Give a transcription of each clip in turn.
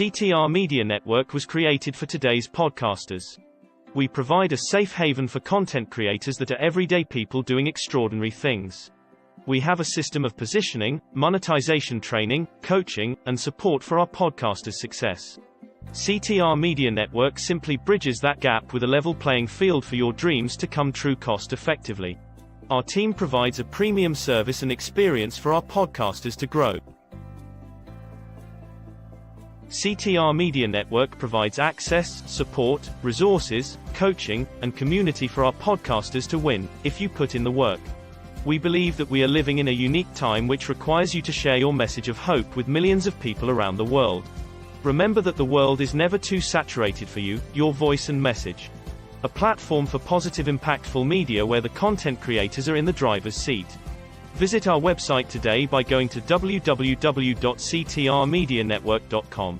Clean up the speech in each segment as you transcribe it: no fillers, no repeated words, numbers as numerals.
CTR Media Network was created for today's podcasters. We provide a safe haven for content creators that are everyday people doing extraordinary things. We have a system of positioning, monetization training, coaching, and support for our podcasters' success. CTR Media Network simply bridges that gap with a level playing field for your dreams to come true cost-effectively. Our team provides a premium service and experience for our podcasters to grow. CTR Media Network provides access, support, resources, coaching, and community for our podcasters to win, if you put in the work. We believe that we are living in a unique time which requires you to share your message of hope with millions of people around the world. Remember that the world is never too saturated for you, your voice and message. A platform for positive impactful media where the content creators are in the driver's seat. Visit our website today by going to www.ctrmedianetwork.com.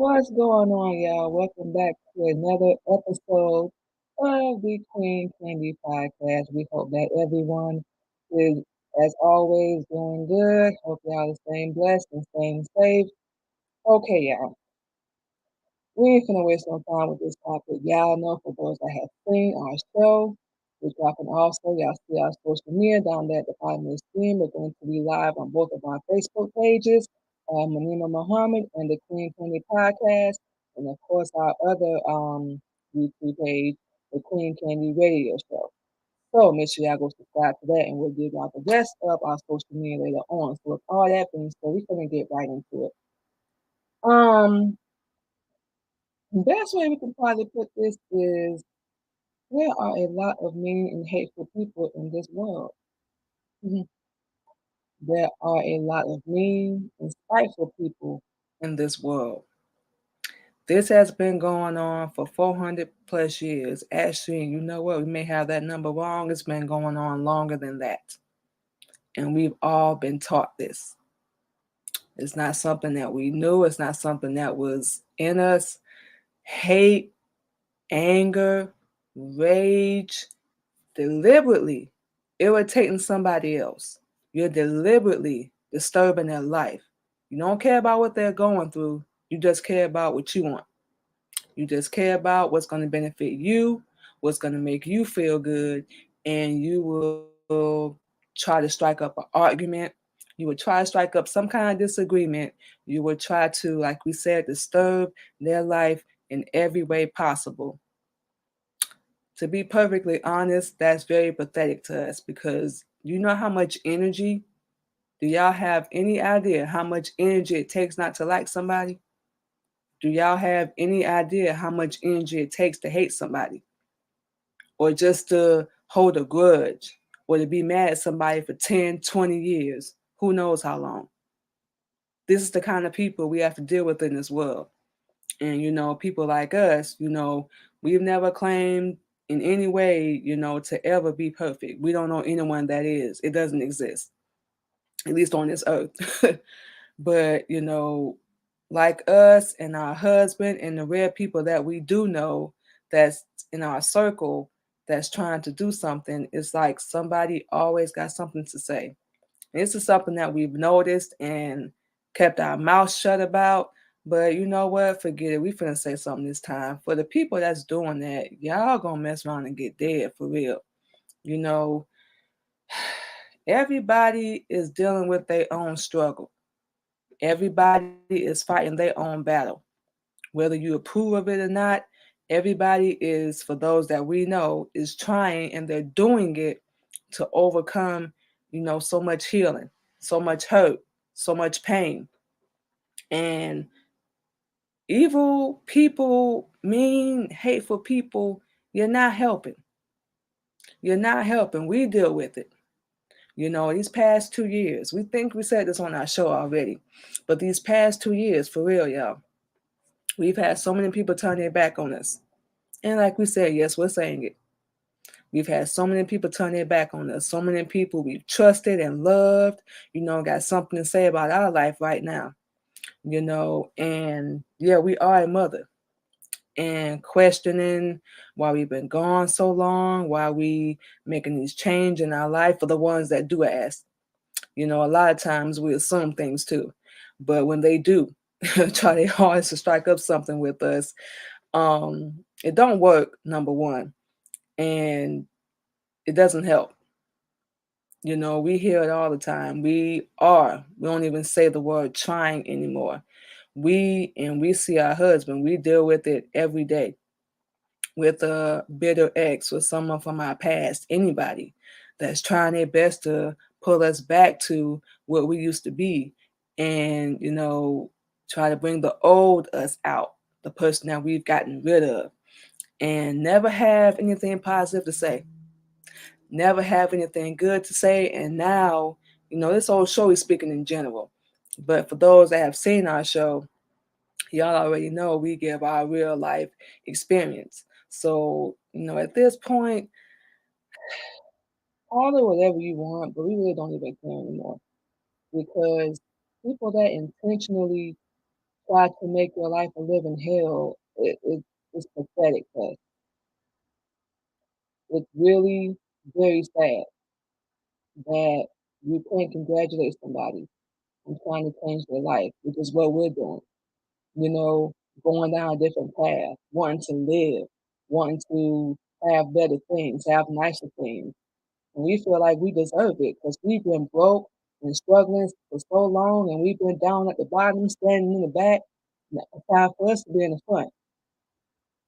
What's going on, y'all? Welcome back to another episode of the Queen Candy Podcast. We hope that everyone is, as always, doing good. Hope y'all are staying blessed and staying safe. Okay, y'all. We ain't finna waste no time with this topic. Y'all know for those that have seen our show, we're dropping also. Y'all see our social media down there at the bottom of the screen. We're going to be live on both of our Facebook pages, Manima Muhammad and the Queen Candy Podcast, and of course our other YouTube page, the Queen Candy Radio Show. So make sure y'all go subscribe to that, and we'll give y'all the rest of our social media later on. So with all that being said, we're gonna get right into it. Um, Best way we can probably put this is there are a lot of mean and hateful people in this world. Mhm. There are a lot of mean and spiteful people in this world. This has been going on for 400 plus years. Actually, you know what? We may have that number wrong. It's been going on longer than that. And we've all been taught this. It's not something that we knew, it's not something that was in us. Hate, anger, rage, deliberately irritating somebody else. You're deliberately disturbing their life. You don't care about what they're going through. You just care about what you want. You just care about what's going to benefit you, what's going to make you feel good, and you will try to strike up an argument. You would try to strike up some kind of disagreement. You would try to, like we said, disturb their life in every way possible. To be perfectly honest, that's very pathetic to us because you know how much energy, do y'all have any idea how much energy it takes not to like somebody? Do y'all have any idea how much energy it takes to hate somebody? Or just to hold a grudge? Or to be mad at somebody for 10, 20 years? Who knows how long? This is the kind of people we have to deal with in this world. And, people like us, we've never claimed in any way, to ever be perfect. We don't know anyone that is. It doesn't exist, at least on this earth. But, like us and our husband and the rare people that we do know that's in our circle that's trying to do something, it's like somebody always got something to say. And this is something that we've noticed and kept our mouth shut about. But you know what? Forget it. We finna say something this time. For the people that's doing that, y'all gonna mess around and get dead for real. You know, everybody is dealing with their own struggle. Everybody is fighting their own battle. Whether you approve of it or not, everybody is, for those that we know, is trying and they're doing it to overcome, so much healing, so much hurt, so much pain. And evil people, mean, hateful people, you're not helping. You're not helping. We deal with it. These past 2 years, we think we said this on our show already, but these past 2 years, for real, y'all, we've had so many people turn their back on us. And like we said, yes, we're saying it. We've had so many people turn their back on us. So many people we've trusted and loved, got something to say about our life right now. And yeah, we are a mother. And questioning why we've been gone so long, why we making these change in our life for the ones that do ask. A lot of times we assume things too. But when they do try their hardest to strike up something with us, it don't work, number one. And it doesn't help. We hear it all the time. We don't even say the word trying anymore. We see our husband, we deal with it every day with a bitter ex, with someone from our past, anybody that's trying their best to pull us back to what we used to be and, try to bring the old us out, the person that we've gotten rid of, and never have anything positive to say. Never have anything good to say. And now, this whole show is speaking in general. But for those that have seen our show, y'all already know we give our real life experience. So, at this point, Call it whatever you want, but we really don't even care anymore because people that intentionally try to make your life a living hell, it's pathetic, but it's really very sad that you can't congratulate somebody on trying to change their life, which is what we're doing. You know, going down a different path, wanting to live, wanting to have better things, have nicer things. And we feel like we deserve it because we've been broke and struggling for so long, and we've been down at the bottom, standing in the back. Now it's time for us to be in the front.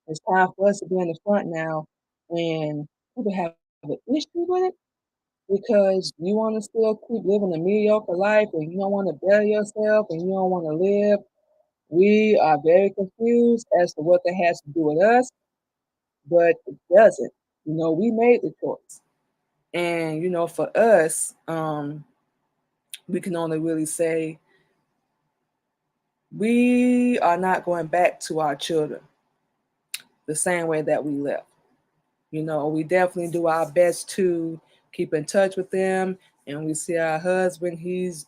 It's time for us to be in the front now, and people have an issue with it because you want to still keep living a mediocre life and you don't want to better yourself and you don't want to live. We are very confused as to what that has to do with us, but it doesn't. You know, we made the choice. And, you know, for us, we can only really say we are not going back to our children the same way that we left. You know, we definitely do our best to keep in touch with them. And we see our husband, he's,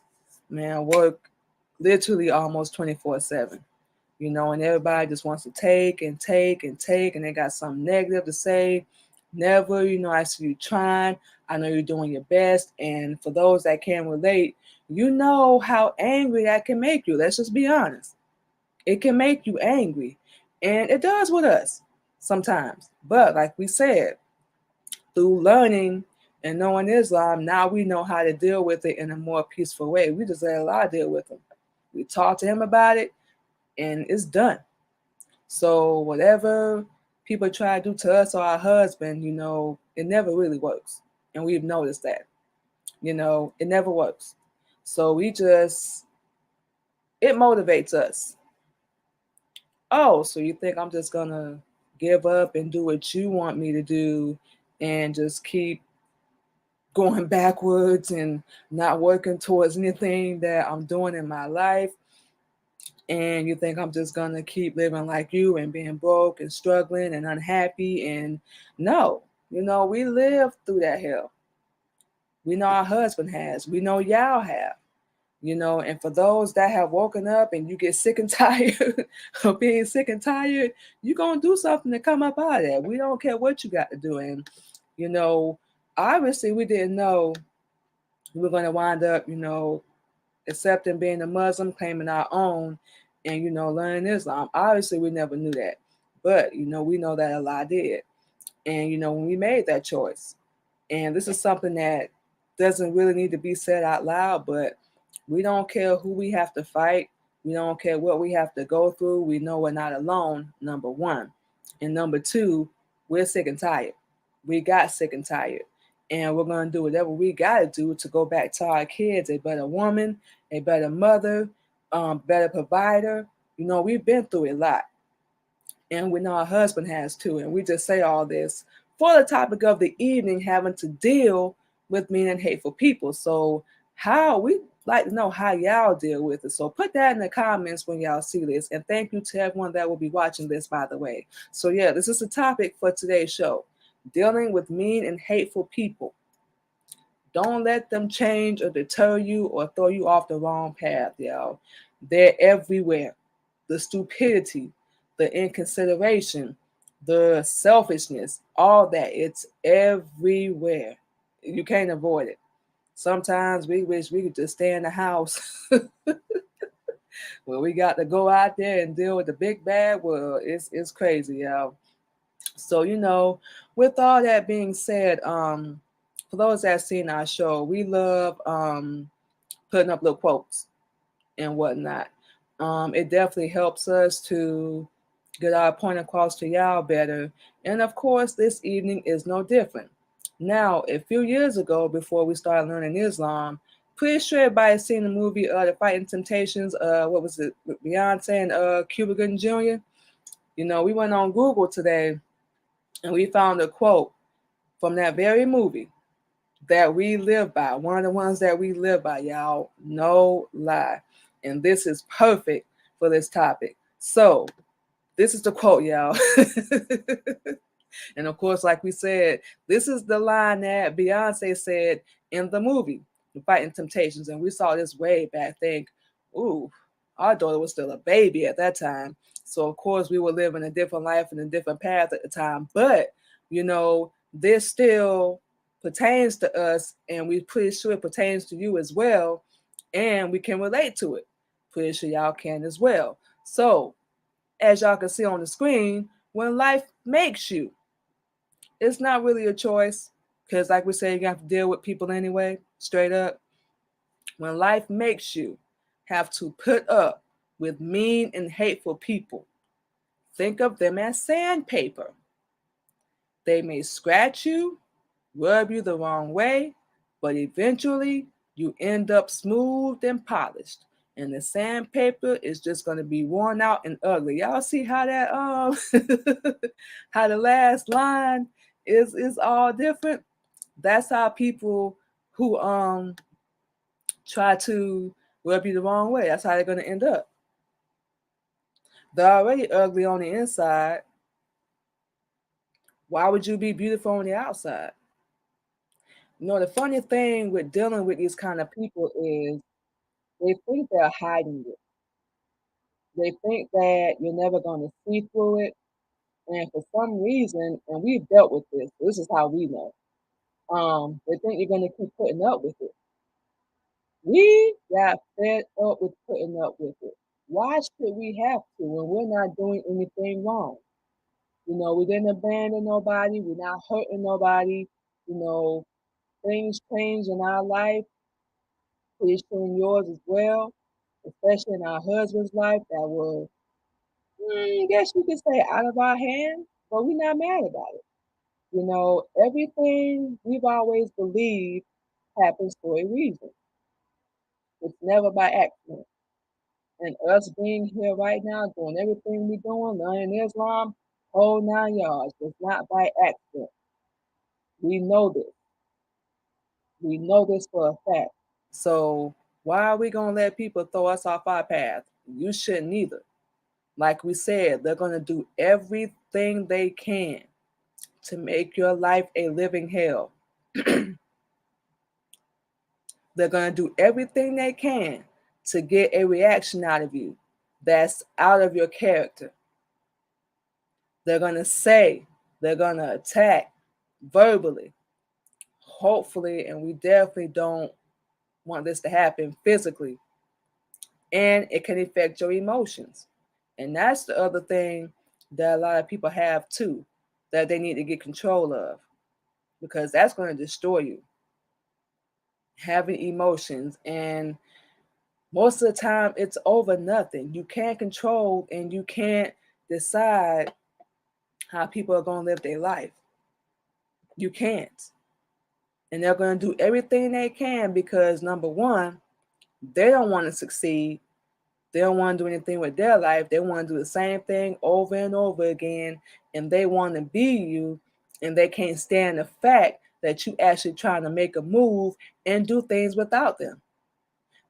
man, work literally almost 24/7. You know, and everybody just wants to take and take and take, and they got something negative to say. Never, you know, I see you trying. I know you're doing your best. And for those that can relate, you know how angry that can make you. Let's just be honest. It can make you angry. And it does with us sometimes. But like we said, through learning and knowing Islam, now we know how to deal with it in a more peaceful way. We just let Allah deal with him. We talk to him about it, and it's done. So whatever people try to do to us or our husband, you know, it never really works. And we've noticed that, you know, it never works. So it motivates us. Oh, so you think I'm just going to give up and do what you want me to do and just keep going backwards and not working towards anything that I'm doing in my life? And you think I'm just gonna keep living like you and being broke and struggling and unhappy? And no, you know, we lived through that hell. We know our husband has, we know y'all have, you know, and for those that have woken up and you get sick and tired of being sick and tired, you're gonna do something to come up out of that. We don't care what you got to do. And, you know, obviously we didn't know we were gonna wind up, you know, accepting being a Muslim, claiming our own, and learning Islam. Obviously, we never knew that, but we know that Allah did. And when we made that choice, and this is something that doesn't really need to be said out loud, but we don't care who we have to fight. We don't care what we have to go through. We know we're not alone, number one. And number two, we're sick and tired. We got sick and tired. And we're going to do whatever we got to do to go back to our kids a better woman, a better mother, better provider. We've been through a lot. And we know our husband has too. And we just say all this for the topic of the evening, having to deal with mean and hateful people. So how we like to know how y'all deal with it. So put that in the comments when y'all see this. And thank you to everyone that will be watching this, by the way. So yeah, this is the topic for today's show. Dealing with mean and hateful people. Don't let them change or deter you or throw you off the wrong path, y'all. They're everywhere. The stupidity, the inconsideration, the selfishness, all that, it's everywhere. You can't avoid it. Sometimes we wish we could just stay in the house. Well, we got to go out there and deal with the big bad world. It's crazy, y'all. So, with all that being said, for those that have seen our show, we love putting up little quotes and whatnot. It definitely helps us to get our point across to y'all better. And of course, this evening is no different. Now, a few years ago, before we started learning Islam, pretty sure everybody's seen the movie The Fighting Temptations. What was it? With Beyonce and Cuba Gooding Jr. We went on Google today and we found a quote from that very movie that we live by. One of the ones that we live by, y'all. No lie. And this is perfect for this topic. So this is the quote, y'all. And of course, like we said, this is the line that Beyonce said in the movie, The Fighting Temptations. And we saw this way back. Think, ooh, Our daughter was still a baby at that time. So of course we were living a different life and a different path at the time. But, this still pertains to us, and we're pretty sure it pertains to you as well. And we can relate to it. Pretty sure y'all can as well. So, as y'all can see on the screen, when life makes you, it's not really a choice. Because like we say, you have to deal with people anyway, straight up. When life makes you have to put up with mean and hateful people, think of them as sandpaper. They may scratch you, rub you the wrong way, but eventually you end up smooth and polished. And the sandpaper is just going to be worn out and ugly. Y'all see how that how the last line is all different? That's how people who try to rub you the wrong way, that's how they're going to end up. They're already ugly on the inside. Why would you be beautiful on the outside? The funny thing with dealing with these kind of people is they think they're hiding it. They think that you're never going to see through it. And for some reason, and we've dealt with this is how we know. They think you're going to keep putting up with it. We got fed up with putting up with it. Why should we have to when we're not doing anything wrong? We didn't abandon nobody. We're not hurting nobody. You know, things change in our life, pretty sure in yours as well, especially in our husband's life that was, I guess you could say out of our hands, but we're not mad about it. Everything we've always believed happens for a reason. It's never by accident. And us being here right now, doing everything we're doing, learning Islam, whole 9 yards, it's not by accident. We know this. We know this for a fact. So why are we gonna let people throw us off our path? You shouldn't either. Like we said, they're gonna do everything they can to make your life a living hell. They're gonna do everything they can to get a reaction out of you that's out of your character. They're gonna say, they're gonna attack verbally, hopefully, and we definitely don't want this to happen physically. And it can affect your emotions. And that's the other thing that a lot of people have too, that they need to get control of, because that's going to destroy you. Having emotions, and most of the time it's over nothing. You can't control and you can't decide how people are going to live their life. You can't. And they're going to do everything they can because, number one, they don't want to succeed. They don't want to do anything with their life. They want to do the same thing over and over again. And they want to be you. And they can't stand the fact that you actually trying to make a move and do things without them.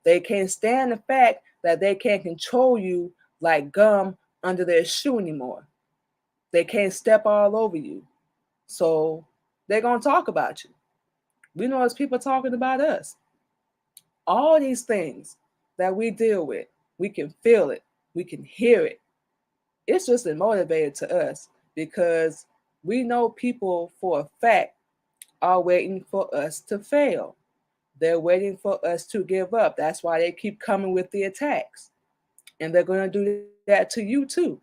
They can't stand the fact that they can't control you like gum under their shoe anymore. They can't step all over you. So they're going to talk about you. We know there's people talking about us. All these things that we deal with, we can feel it. We can hear it. It's just a motivator to us because we know people for a fact are waiting for us to fail. They're waiting for us to give up. That's why they keep coming with the attacks. And they're going to do that to you too,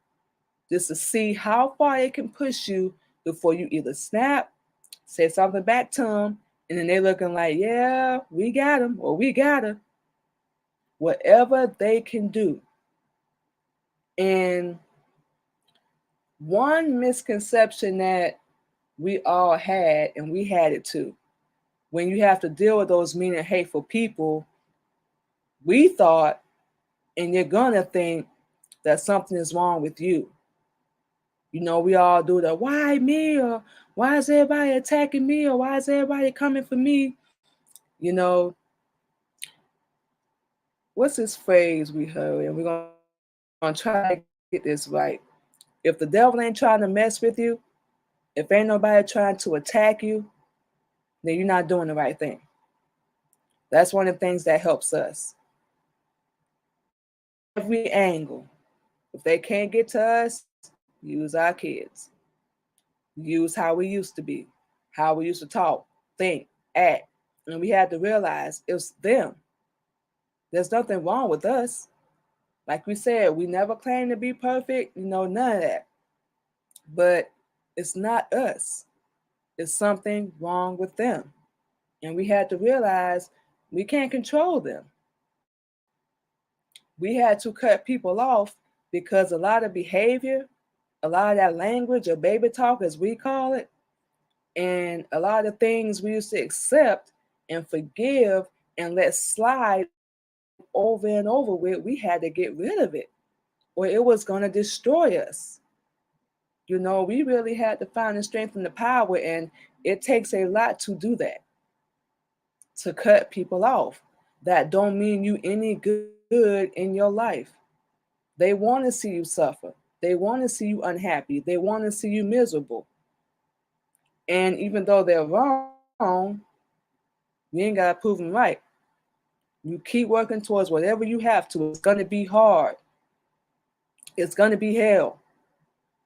just to see how far they can push you before you either snap, say something back to them, and then they're looking like, yeah, we got him or we got her. Whatever they can do. And one misconception that we all had, and we had it too, when you have to deal with those mean and hateful people, we thought, and you're gonna think, that something is wrong with you. We all do the why me, or why is everybody attacking me, or why is everybody coming for me? What's this phrase we heard? And we're gonna try to get this right. If the devil ain't trying to mess with you, if ain't nobody trying to attack you, then you're not doing the right thing. That's one of the things that helps us. every angle. If they can't get to us, use our kids. Use how we used to be, how we used to talk, think, act. And we had to realize it's them. There's nothing wrong with us. Like we said, we never claim to be perfect, none of that. But it's not us. It's something wrong with them. And we had to realize we can't control them. We had to cut people off because a lot of behavior, a lot of that language or baby talk, as we call it, and a lot of things we used to accept and forgive and let slide over and over with, we had to get rid of it or it was going to destroy us. We really had to find the strength and the power, and it takes a lot to do that, to cut people off that don't mean you any good in your life. They want to see you suffer. They want to see you unhappy. They want to see you miserable. And even though they're wrong, we ain't got to prove them right. You keep working towards whatever you have to. It's going to be hard. It's going to be hell.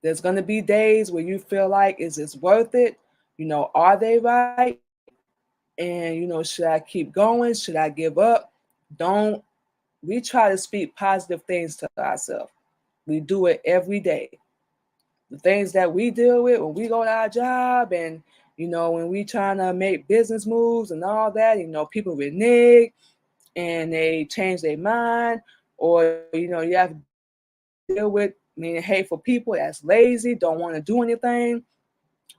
There's going to be days where you feel like, is this worth it? Are they right? And, should I keep going? Should I give up? Don't. We try to speak positive things to ourselves. We do it every day. The things that we deal with when we go to our job and, when we trying to make business moves and all that, people renege and they change their mind, or, you have to deal with hateful people that's lazy, don't want to do anything,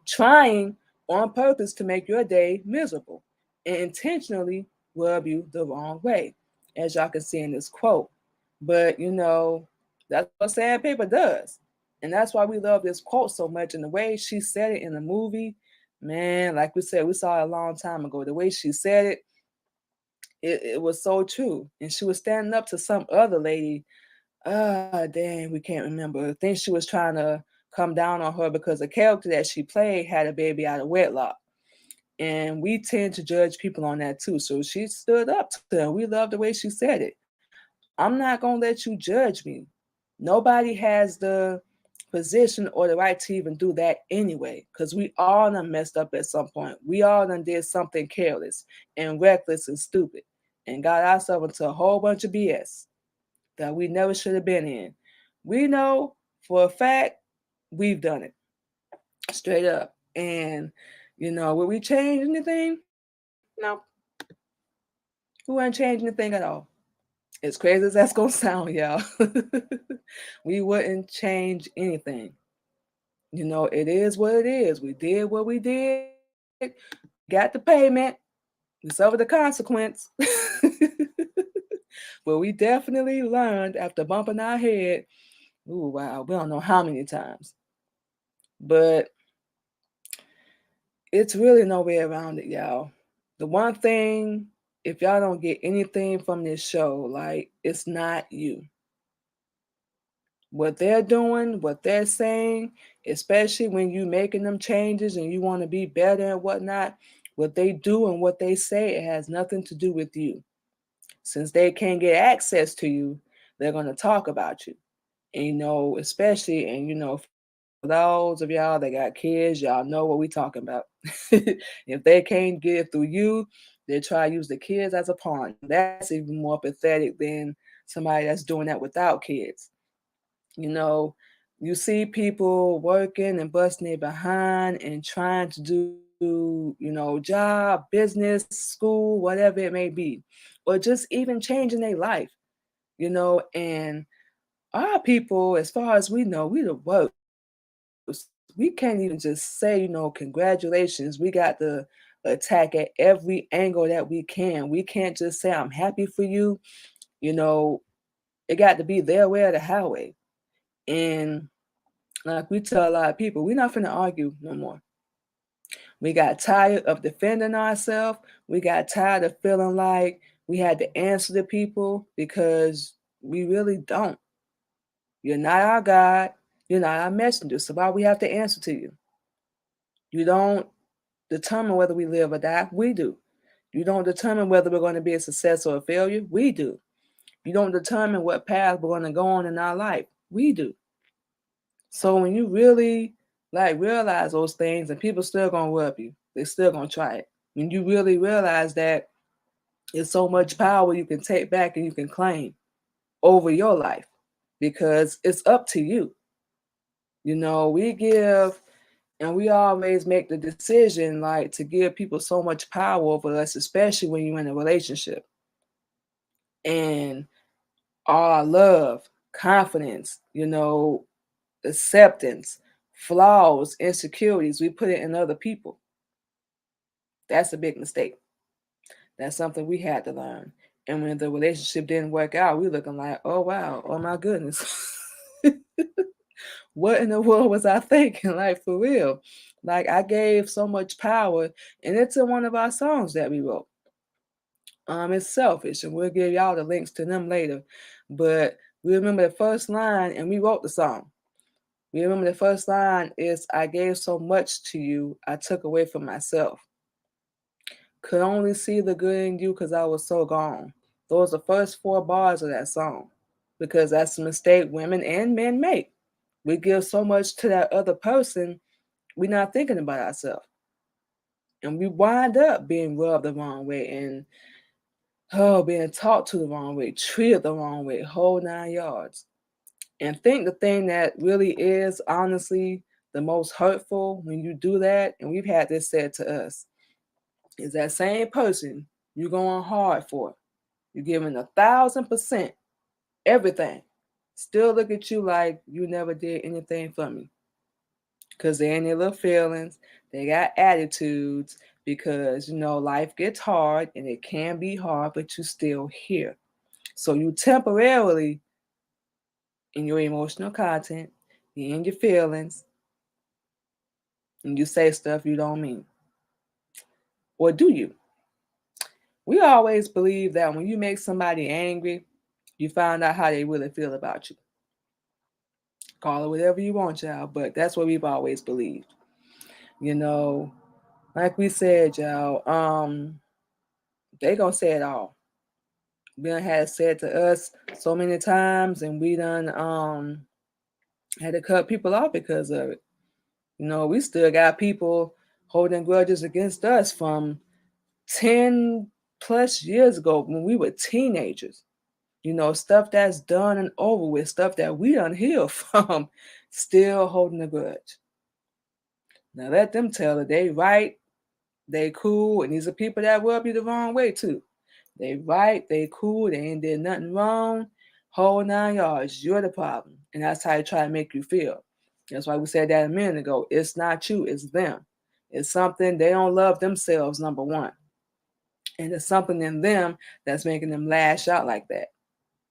trying on purpose to make your day miserable and intentionally rub you the wrong way, as y'all can see in this quote. But that's what sandpaper does. And that's why we love this quote so much. And the way she said it in the movie, man, like we said, we saw it a long time ago. The way she said it was so true. And she was standing up to some other lady. Dang, we can't remember. I think she was trying to come down on her because the character that she played had a baby out of wedlock. And we tend to judge people on that too. So she stood up to her. We love the way she said it. I'm not going to let you judge me. Nobody has the position or the right to even do that anyway, because we all done messed up at some point. We all done did something careless and reckless and stupid and got ourselves into a whole bunch of BS that we never should have been in. We know for a fact we've done it straight up. And, will we change anything? No, we wouldn't change anything at all. As crazy as that's gonna sound, y'all. We wouldn't change anything. It is what it is. We did what we did. We got the payment. We suffered the consequence. But we definitely learned after bumping our head. Ooh, wow, we don't know how many times. But it's really no way around it, y'all. The one thing, if y'all don't get anything from this show, like, it's not you. What they're doing, what they're saying, especially when you making them changes and you want to be better and whatnot, what they do and what they say, it has nothing to do with you. Since they can't get access to you, they're going to talk about you. And, especially, and, for those of y'all that got kids, y'all know what we talking about. If they can't get it through you, they try to use the kids as a pawn. That's even more pathetic than somebody that's doing that without kids. You see people working and busting their behind and trying to do, job, business, school, whatever it may be, or just even changing their life, and our people, as far as we know, we the worst. We can't even just say, congratulations. We got to attack at every angle that we can. We can't just say, I'm happy for you. You know, it got to be their way or the highway. And like we tell a lot of people, we're not finna argue no more. We got tired of defending ourselves. We got tired of feeling like we had to answer to people because we really don't. You're not our God. You're not our messenger. So why we have to answer to you? You don't determine whether we live or die. We do. You don't determine whether we're going to be a success or a failure. We do. You don't determine what path we're going to go on in our life. We do. So when you really realize those things, and people still going to rub you, they still going to try it. When you really realize that there's so much power you can take back and you can claim over your life, because it's up to you. We give, and we always make the decision to give people so much power over us, especially when you're in a relationship. And all our love, confidence, acceptance, flaws, insecurities, we put it in other people. That's a big mistake. That's something we had to learn. And when the relationship didn't work out, we looking like, oh wow, oh my goodness. What in the world was I thinking? For real. I gave so much power, and it's in one of our songs that we wrote. It's Selfish, and we'll give y'all the links to them later. But we remember the first line, and we wrote the song. We remember the first line is, I gave so much to you, I took away from myself. Could only see the good in you because I was so gone. Those are the first 4 bars of that song, because that's a mistake women and men make. We give so much to that other person, we're not thinking about ourselves. And we wind up being rubbed the wrong way and being talked to the wrong way, treated the wrong way, whole 9 yards. And think the thing that really is honestly the most hurtful when you do that, and we've had this said to us, is that same person you're going hard for. You're giving 1,000%, everything. Still look at you like you never did anything for me. Because they're in their little feelings. They got attitudes because, life gets hard, and it can be hard, but you're still here. So you temporarily, in your emotional content, you're in your feelings, and you say stuff you don't mean. Or do you? We always believe that when you make somebody angry, you find out how they really feel about you. Call it whatever you want, y'all, but that's what we've always believed. Like we said, y'all, they gonna say it all. We done had it said to us so many times, and we done had to cut people off because of it. We still got people holding grudges against us from 10 plus years ago when we were teenagers. Stuff that's done and over with, stuff that we done healed from, still holding a grudge. Now let them tell it. They right, they cool, and these are people that rub you the wrong way too. They right, they cool, they ain't did nothing wrong. Whole 9 yards, you're the problem. And that's how they try to make you feel. That's why we said that a minute ago. It's not you, it's them. It's something, they don't love themselves, number one. And it's something in them that's making them lash out like that.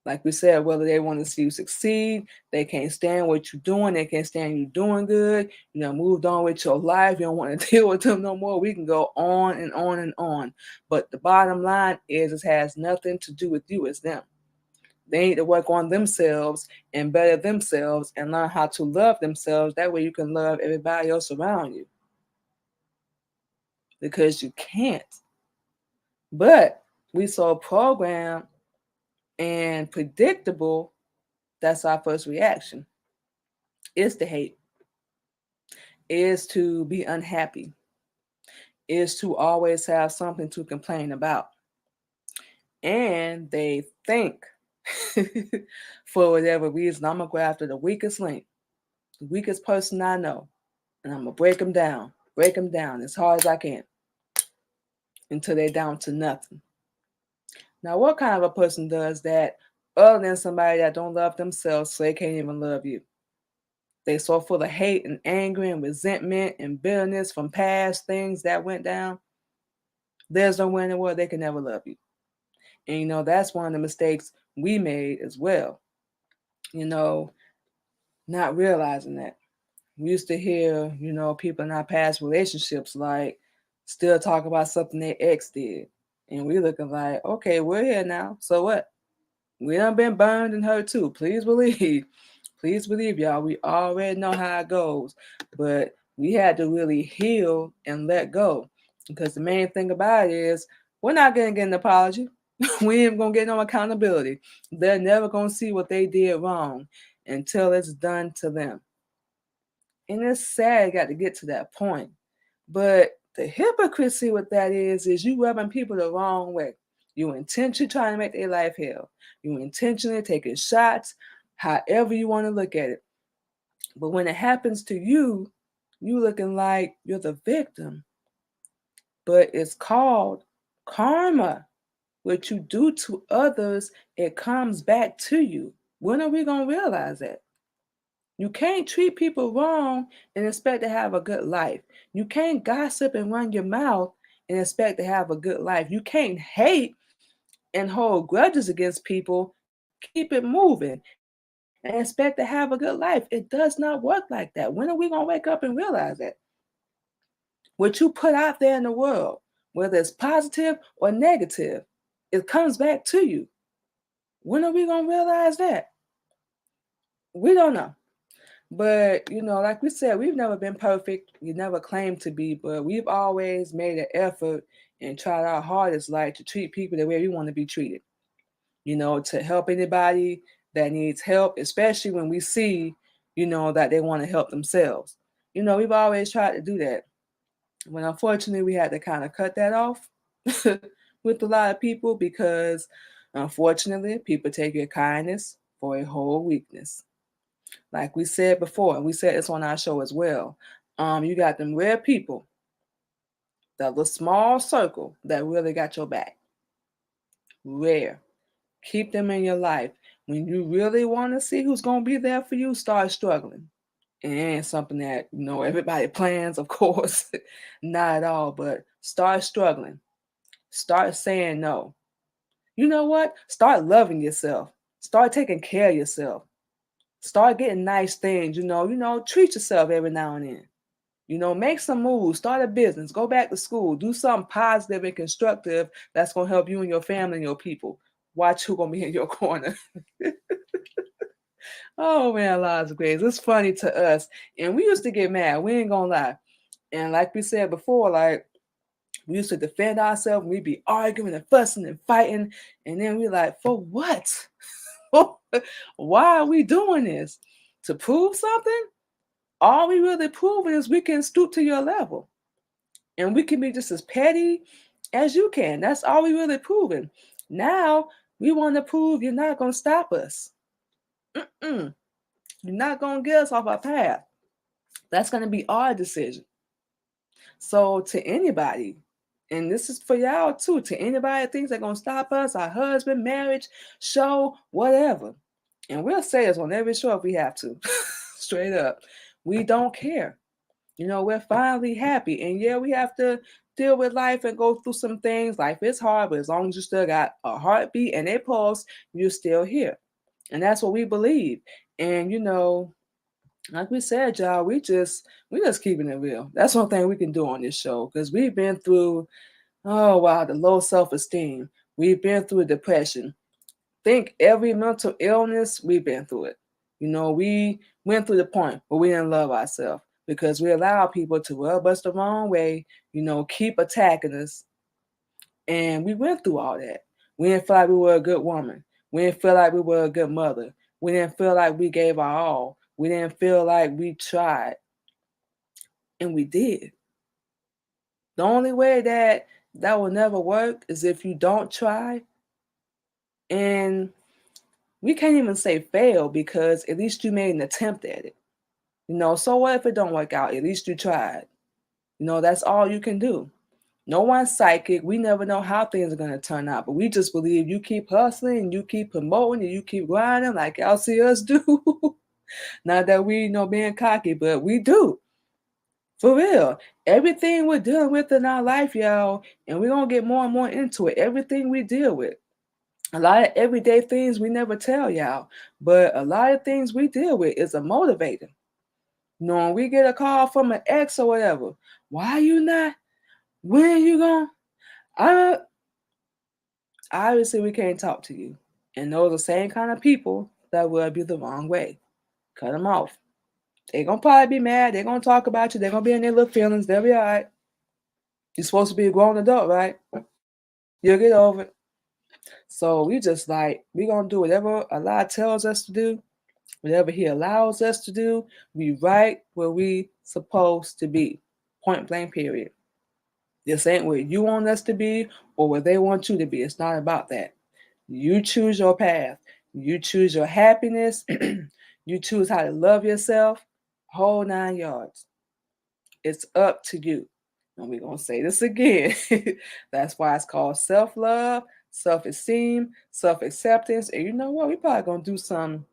Like we said, whether they want to see you succeed, they can't stand what you're doing, they can't stand you doing good, moved on with your life, you don't want to deal with them no more. We can go on and on and on. But the bottom line is, it has nothing to do with you, it's them. They need to work on themselves and better themselves and learn how to love themselves. That way you can love everybody else around you. Because you can't. But we so programmed and predictable, that's our first reaction. Is to hate. Is to be unhappy. Is to always have something to complain about. And they think, for whatever reason, I'm going to go after the weakest link, the weakest person I know, and I'm going to break them down as hard as I can until they're down to nothing. Now, what kind of a person does that other than somebody that don't love themselves, so they can't even love you? They so full of hate and anger and resentment and bitterness from past things that went down. There's no way in the world they can never love you. And that's one of the mistakes we made as well. Not realizing that. We used to hear, people in our past relationships still talk about something their ex did. And we looking like, okay, we're here now. So what? We done been burned and hurt too. Please believe. Please believe, y'all. We already know how it goes. But we had to really heal and let go. Because the main thing about it is, we're not going to get an apology. We ain't gonna get no accountability. They're never gonna see what they did wrong until it's done to them. And it's sad it got to get to that point. But the hypocrisy with that is you rubbing people the wrong way. You intentionally trying to make their life hell. You intentionally taking shots, however you want to look at it. But when it happens to you, you looking like you're the victim. But it's called karma. What you do to others, it comes back to you. When are we going to realize that? You can't treat people wrong and expect to have a good life. You can't gossip and run your mouth and expect to have a good life. You can't hate and hold grudges against people, keep it moving, and expect to have a good life. It does not work like that. When are we going to wake up and realize that? What you put out there in the world, whether it's positive or negative, it comes back to you. When are we going to realize that? We don't know. But, like we said, we've never been perfect. We never claimed to be, but we've always made an effort and tried our hardest, like, to treat people the way we want to be treated. To help anybody that needs help, especially when we see, that they want to help themselves. We've always tried to do that. When unfortunately we had to kind of cut that off with a lot of people because unfortunately people take your kindness for a whole weakness. Like we said before, and we said this on our show as well. You got them rare people, that little small circle that really got your back. Rare. Keep them in your life. When you really want to see who's going to be there for you, start struggling. And it ain't something that, everybody plans, of course. Not at all, but start struggling. Start saying no. You know what? Start loving yourself. Start taking care of yourself. Start getting nice things, treat yourself every now and then. Make some moves, start a business, go back to school, do something positive and constructive that's going to help you and your family and your people. Watch who's going to be in your corner. Oh man, Lord's grace. It's funny to us. And we used to get mad. We ain't going to lie. And like we said before, like, we used to defend ourselves. We'd be arguing and fussing and fighting. And then we like, for what? Why are we doing this? To prove something? All we really proving is we can stoop to your level. And we can be just as petty as you can. That's all we really proving. Now, we want to prove you're not going to stop us. You're not going to get us off our path. That's going to be our decision. So to anybody, and this is for y'all too, to anybody that thinks they're going to stop us, our husband, marriage, show, whatever. And we'll say this on every show if we have to. Straight up. We don't care. We're finally happy. And yeah, we have to deal with life and go through some things. Life is hard, but as long as you still got a heartbeat and a pulse, you're still here. And that's what we believe. And like we said, y'all, we just keeping it real. That's one thing we can do on this show because we've been through, the low self-esteem. We've been through depression. Think every mental illness, we've been through it. We went through the point where we didn't love ourselves because we allow people to rub us the wrong way, keep attacking us. And we went through all that. We didn't feel like we were a good woman. We didn't feel like we were a good mother. We didn't feel like we gave our all. We didn't feel like we tried. And we did. The only way that will never work is if you don't try. And we can't even say fail because at least you made an attempt at it. So what if it don't work out? At least you tried. That's all you can do. No one's psychic. We never know how things are going to turn out, but we just believe you keep hustling and you keep promoting and you keep grinding like y'all see us do. Not that we being cocky, but we do. For real. Everything we're dealing with in our life, y'all, and we're going to get more and more into it. Everything we deal with. A lot of everyday things we never tell y'all, but a lot of things we deal with is a motivator. When we get a call from an ex or whatever, why are you not? When are you going? Obviously, we can't talk to you. And those are the same kind of people that will be the wrong way. Cut them off. They're going to probably be mad. They're going to talk about you. They're going to be in their little feelings. They'll be all right. You're supposed to be a grown adult, right? You'll get over it. So we just like, we gonna do whatever Allah tells us to do, whatever He allows us to do. We right where we supposed to be. Point blank, period. This ain't where you want us to be or where they want you to be. It's not about that. You choose your path. You choose your happiness. You choose how to love yourself. Whole 9 yards. It's up to you. And we're going to say this again. That's why it's called self-love, self-esteem, self-acceptance. And you know what? We're probably going to do some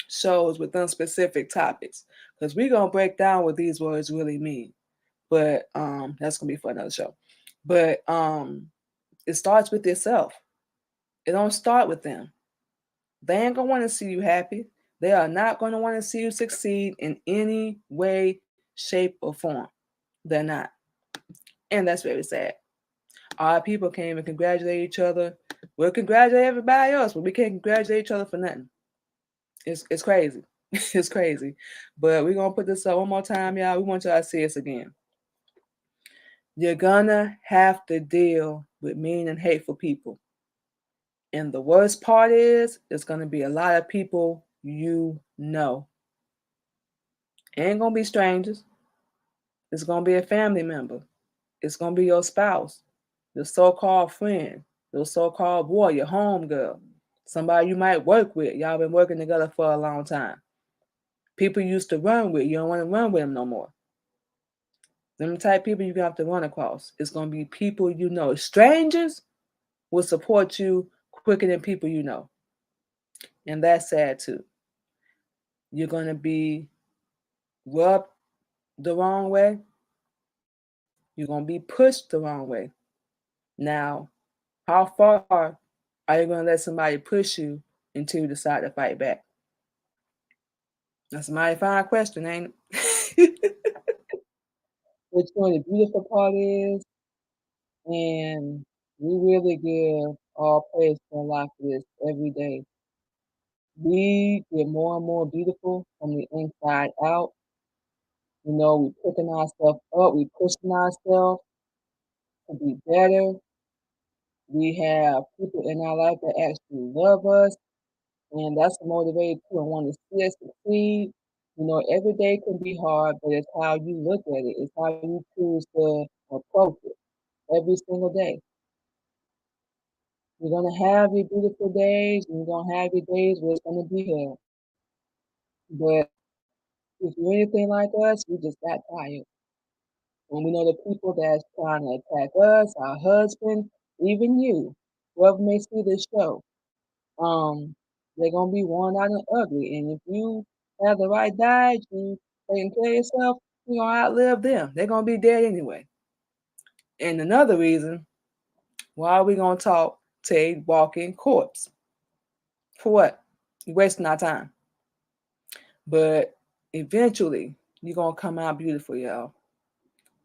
shows with specific topics because we're going to break down what these words really mean. But that's going to be for another show. But it starts with yourself. It don't start with them. They ain't going to want to see you happy. They are not going to want to see you succeed in any way, shape, or form. They're not. And that's very sad. Our people can't even congratulate each other. We'll congratulate everybody else, but we can't congratulate each other for nothing. It's crazy. It's crazy. But we're going to put this up one more time, y'all. We want y'all to see us again. You're going to have to deal with mean and hateful people. And the worst part is, it's going to be a lot of people you know. Ain't going to be strangers. It's going to be a family member. It's going to be your spouse, your so-called friend, your so-called boy, your home girl, somebody you might work with. Y'all been working together for a long time. People you used to run with. You don't want to run with them no more. Them type of people you're going to have to run across. It's going to be people you know. Strangers will support you quicker than people you know. And that's sad too. You're going to be rubbed the wrong way. You're going to be pushed the wrong way. Now, how far are you going to let somebody push you until you decide to fight back? That's a mighty fine question, ain't it? Which one the beautiful part is, and we really give all praise to Allah for this every day. We get more and more beautiful from the inside out. You know, we picking ourselves up, we pushing ourselves to be better. We have people in our life that actually love us, and that's motivated too and want to see us succeed. You know, every day can be hard, but it's how you look at it. It's how you choose to approach it every single day. You're gonna have your beautiful days, and you're gonna have your days where it's gonna be hell. But if you're anything like us, we just got tired. And we know the people that's trying to attack us, our husband, even you, whoever may see this show, um, they're gonna be worn out and ugly. And if you have the right diet, you taking care of yourself, you're gonna outlive them. They're gonna be dead anyway. And another reason why are we gonna talk to a walking corpse? For what? You're wasting our time. But eventually, you're gonna come out beautiful, y'all.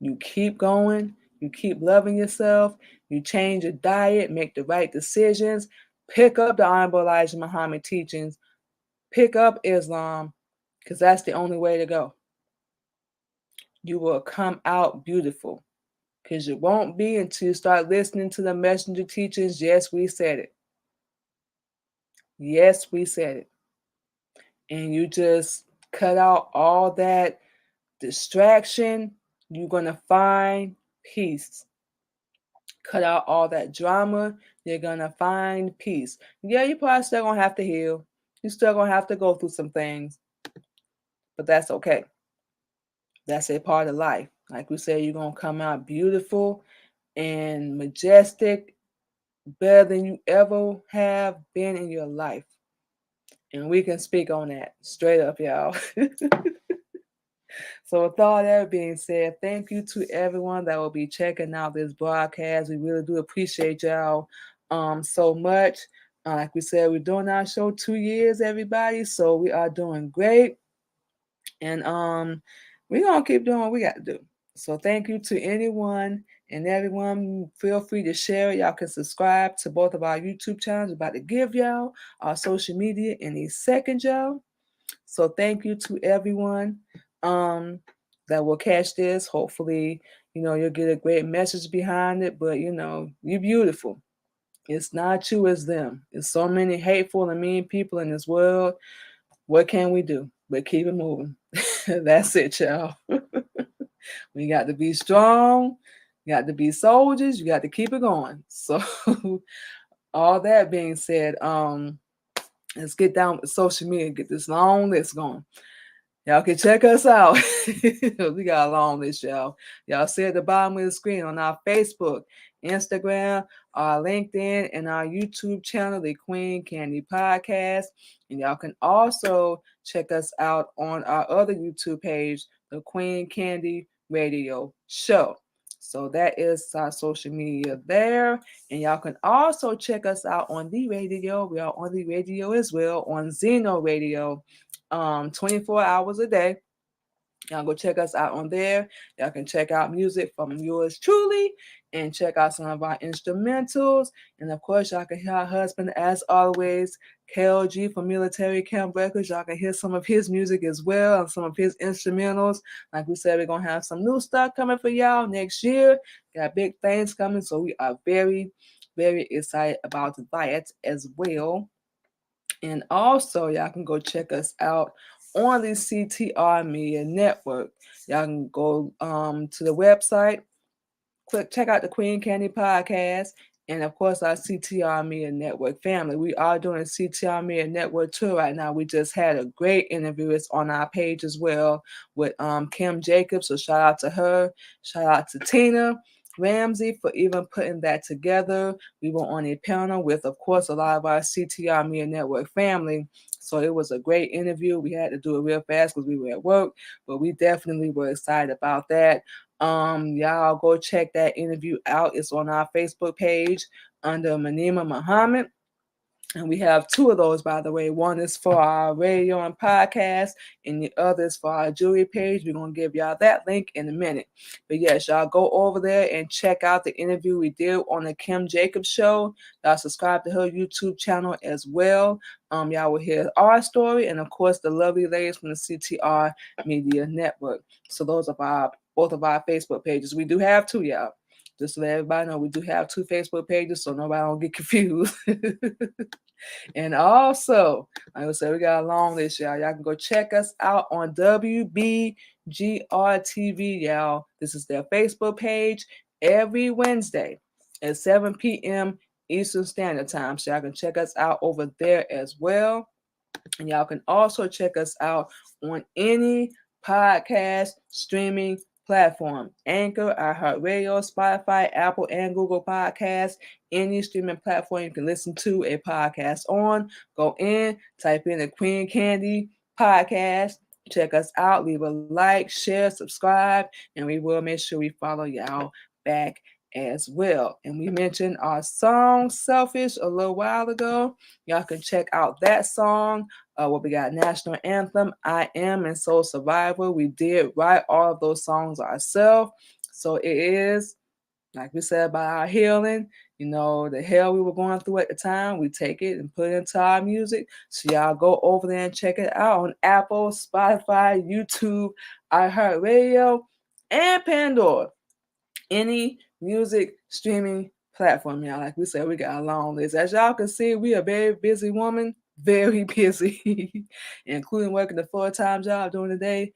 You keep going, you keep loving yourself, you change your diet, make the right decisions, pick up the Honorable Elijah Muhammad teachings, pick up Islam, because that's the only way to go. You will come out beautiful, because you won't be until you start listening to the messenger teachings. Yes, we said it. Yes, we said it. And you just cut out all that distraction. You're going to find peace. Cut out all that drama. You're going to find peace. Yeah, you're probably still going to have to heal. You're still going to have to go through some things. But that's okay. That's a part of life. Like we said, you're going to come out beautiful and majestic, better than you ever have been in your life. And we can speak on that straight up, y'all. So with all that being said, thank you to everyone that will be checking out this broadcast. We really do appreciate y'all so much. Like we said, we're doing our show 2 years, everybody. So we are doing great. And we're gonna keep doing what we got to do. So thank you to anyone and everyone. Feel free to share it. Y'all can subscribe to both of our YouTube channels. We're about to give y'all our social media in a second, y'all. So thank you to everyone that will catch this. Hopefully, you know, you'll get a great message behind it. But you know, you're beautiful. It's not you, it's them. There's so many hateful and mean people in this world. What can we do but keep it moving? That's it, y'all. We got to be strong. You got to be soldiers. You got to keep it going. So, all that being said, let's get down with social media and get this long list going. Y'all can check us out. We got a long list, y'all. Y'all see at the bottom of the screen on our Facebook, Instagram, our LinkedIn, and our YouTube channel, The Queen Candy Podcast. And y'all can also check us out on our other YouTube page, The Queen Candy Radio Show. So that is our social media there. And y'all can also check us out on the radio. We are on the radio as well, on Zeno Radio. 24 hours a day. Y'all go check us out on there. Y'all can check out music from yours truly and check out some of our instrumentals. And of course, y'all can hear our husband, as always, KLG from Military Camp Records. Y'all can hear some of his music as well and some of his instrumentals. Like we said, we're going to have some new stuff coming for y'all next year. Got big things coming. So we are very, very excited about that as well. And also, y'all can go check us out on the CTR Media Network. Y'all can go to the website, check out the Queen Candy Podcast, and of course our CTR Media Network family. We are doing a CTR Media Network tour right now. We just had a great interview. It's on our page as well with Kim Jacobs. So shout out to her. Shout out to Tina Ramsey for even putting that together. We were on a panel with, of course, a lot of our CTR Media Network family. So it was a great interview. We had to do it real fast because we were at work, but we definitely were excited about that. Y'all go check that interview out. It's on our Facebook page under Manima Muhammad. And we have two of those, by the way. One is for our radio and podcast, and the other is for our jewelry page. We're going to give y'all that link in a minute. But yes, y'all go over there and check out the interview we did on the Kim Jacobs show. Y'all subscribe to her YouTube channel as well. Y'all will hear our story and, of course, the lovely ladies from the CTR Media Network. So those are both of our Facebook pages. We do have two, y'all. Just to let everybody know, we do have two Facebook pages, so nobody don't get confused. And also, like I said, we got a long list, y'all. Y'all can go check us out on WBGR TV, y'all. This is their Facebook page every Wednesday at 7 p.m. Eastern Standard Time. So y'all can check us out over there as well. And y'all can also check us out on any podcast streaming platform: Anchor, iHeartRadio, Spotify, Apple, and Google Podcasts. Any streaming platform you can listen to a podcast on. Go in, type in the Queen Candy Podcast. Check us out. Leave a like, share, subscribe, and we will make sure we follow y'all back as well. And we mentioned our song Selfish a little while ago. Y'all can check out that song. What we got: National Anthem, I Am, and Soul Survivor. We did write all of those songs ourselves. So it is, like we said, about our healing. You know, the hell we were going through at the time, we take it and put it into our music. So y'all go over there and check it out on Apple, Spotify, YouTube, iHeartRadio, and Pandora. Any music streaming platform, y'all. Like we said, we got a long list. As y'all can see, we are a very busy woman, very busy, including working the full-time job during the day.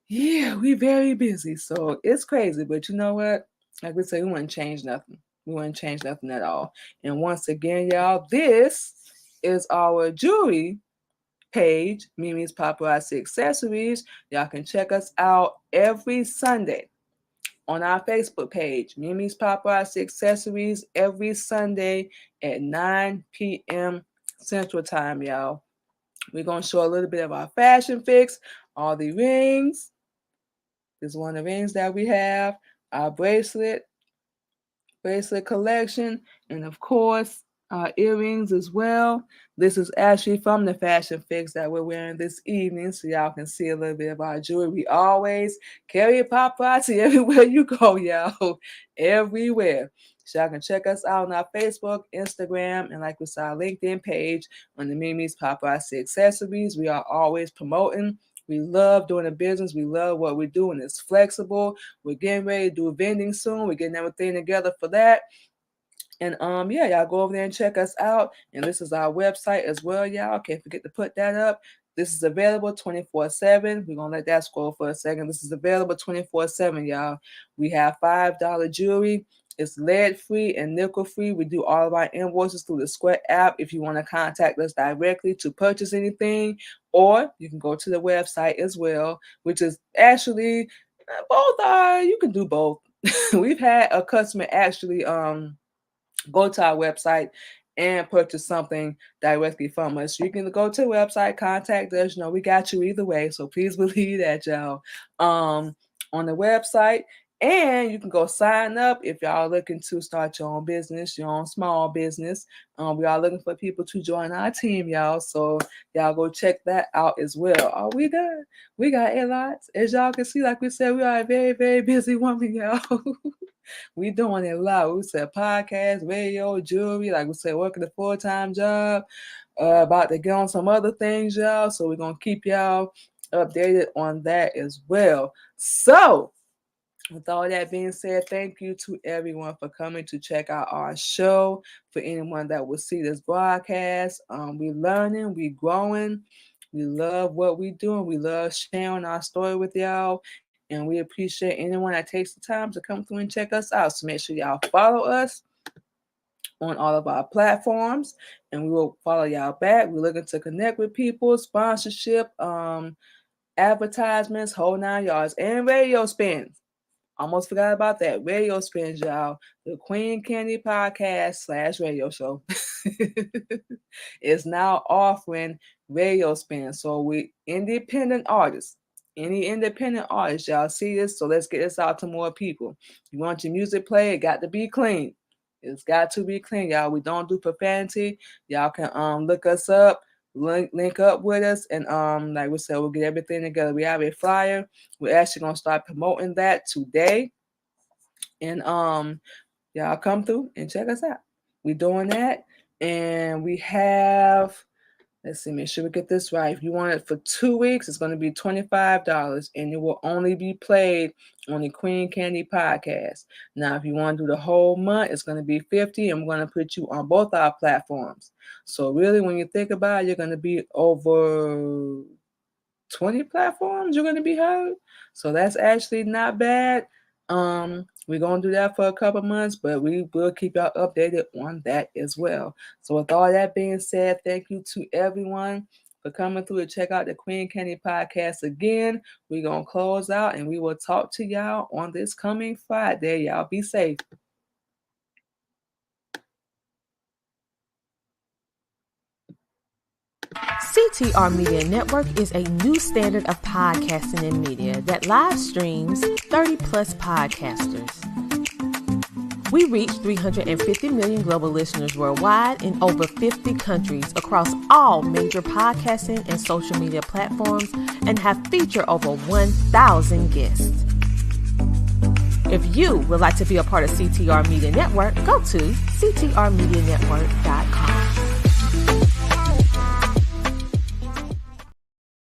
Yeah, we very busy. So it's crazy, but you know what? Like we said, we wouldn't change nothing. We wouldn't change nothing at all. And once again, y'all, this is our jewelry page, Mimi's Paparazzi Accessories. Y'all can check us out every Sunday on our Facebook page, Mimi's Paparazzi Accessories, every Sunday at 9 p.m. Central Time, y'all. We're going to show a little bit of our fashion fix, all the rings. This is one of the rings that we have, our bracelet collection, and of course, earrings as well. This is actually from the fashion fix that we're wearing this evening, so y'all can see a little bit of our jewelry. We always carry a paparazzi everywhere you go, y'all, everywhere. So y'all can check us out on our Facebook, Instagram, and like we saw, our LinkedIn page on the Mimi's Paparazzi Accessories. We are always promoting. We love doing the business. We love what we're doing. It's flexible. We're getting ready to do vending soon. We're getting everything together for that. And yeah, y'all go over there and check us out. And this is our website as well, y'all. Can't forget to put that up. This is available 24/7. We're gonna let that scroll for a second. This is available 24/7, y'all. We have $5 jewelry. It's lead free and nickel free. We do all of our invoices through the Square app. If you want to contact us directly to purchase anything, or you can go to the website as well, which is actually both are. You can do both. We've had a customer actually go to our website and purchase something directly from us. You can go to the website, contact us. You know, we got you either way. So please believe that, y'all. On the website. And you can go sign up if y'all looking to start your own business, your own small business. We are looking for people to join our team, y'all. So y'all go check that out as well. Oh, we got a lot. As y'all can see, like we said, we are a very, very busy woman, y'all. We doing it a lot. We said podcast, radio, jewelry. Like we said, working a full-time job. About to get on some other things, y'all. So we're going to keep y'all updated on that as well. So with all that being said, thank you to everyone for coming to check out our show. For anyone that will see this broadcast, we're learning, we're growing. We love what we're doing. We love sharing our story with y'all. And we appreciate anyone that takes the time to come through and check us out. So make sure y'all follow us on all of our platforms, and we will follow y'all back. We're looking to connect with people, sponsorship, advertisements, whole 9 yards, and radio spins. Almost forgot about that. Radio spins, y'all. The Queen Candy Podcast / radio show is now offering radio spins. So we independent artists. Any independent artist, y'all see this? So let's get this out to more people. You want your music played, it got to be clean. It's got to be clean, y'all. We don't do profanity. Y'all can look us up, link up with us, and like we said, we'll get everything together. We have a flyer. We're actually gonna start promoting that today. And y'all come through and check us out. We're doing that. And we have, let's see, make sure we get this right. If you want it for 2 weeks, it's going to be $25, and it will only be played on the Queen Candy Podcast. Now, if you want to do the whole month, it's going to be $50, and we're going to put you on both our platforms. So really, when you think about it, you're going to be over 20 platforms you're going to be heard. So that's actually not bad. We're going to do that for a couple months, but we will keep y'all updated on that as well. So with all that being said, thank you to everyone for coming through to check out the Queen Candy Podcast again. We're going to close out, and we will talk to y'all on this coming Friday. Y'all be safe. CTR Media Network is a new standard of podcasting and media that live streams 30-plus podcasters. We reach 350 million global listeners worldwide in over 50 countries across all major podcasting and social media platforms and have featured over 1,000 guests. If you would like to be a part of CTR Media Network, go to ctrmedianetwork.com.